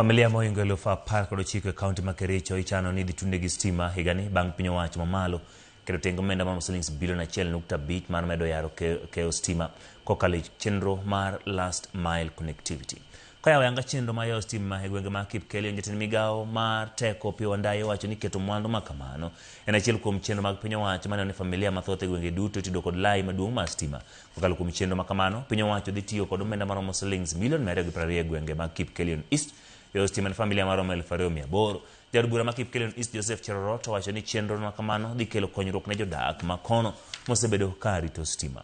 Familia moingo ilufa par kod ochiko kaunti ma Kericho ichano ni dhitunde gi stima higani bang' piny owacho mamalo kendo tengo omenda mar shillings bilion 1.5 mar medo yaro keyo stima kokalo chenro mar last mile connectivity. Kaya yanga chenro ma yawo stima e gwenge ma Kericho jatend migawo mar teko Piyo Wandayi wacho ni keto mwandu makamano en achiel kuom chenro mag piny owacho mane ni familia mathoth e gwenge duto tido kod lai maduong' mar stima. Kokalo kuom chenro makamano piny owacho dhi tiyo kod omenda mar shillings bilion 220 e gwenge ma Kericho East yo stima na familia maro 2,800. Jarubura ma Kericho East Joseph Cheroroto wacho ni chenro makamano dhi kelo konyruok ne jodak makono mosebedo ka rito stima.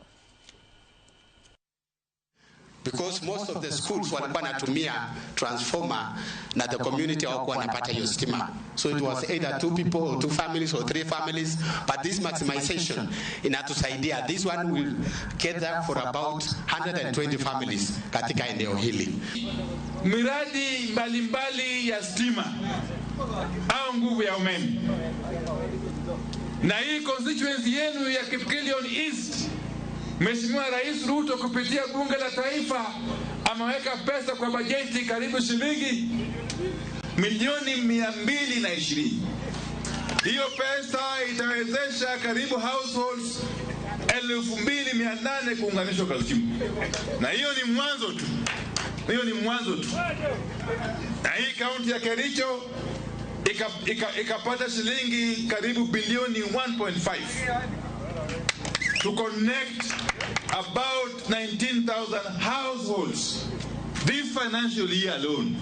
Because most of the schools walikuwa natumia transformer na the community hawakuwa wanapata hiyo stima. So it was either 2 people or 2 families or 3 families, but this maximization inatusaidia. This one will cater for about 120 families katika eneo hili. Miradi mbalimbali ya stima au nguvu ya umeme. Na hii constituency yenu ya Kericho East, Mheshimiwa Rais Ruto kupitia bunge la taifa ameweka pesa kwa bajeti karibu shilingi milioni 220. Hiyo pesa itawezesha karibu households 2,800 kuunganishwa kwa stima. Na hiyo ni mwanzo tu. Hiyo ni mwanzo tu. Na hii kaunti ya Kericho ikapata shilingi karibu bilioni 1.5 to connect about 19,000 households this financial year alone.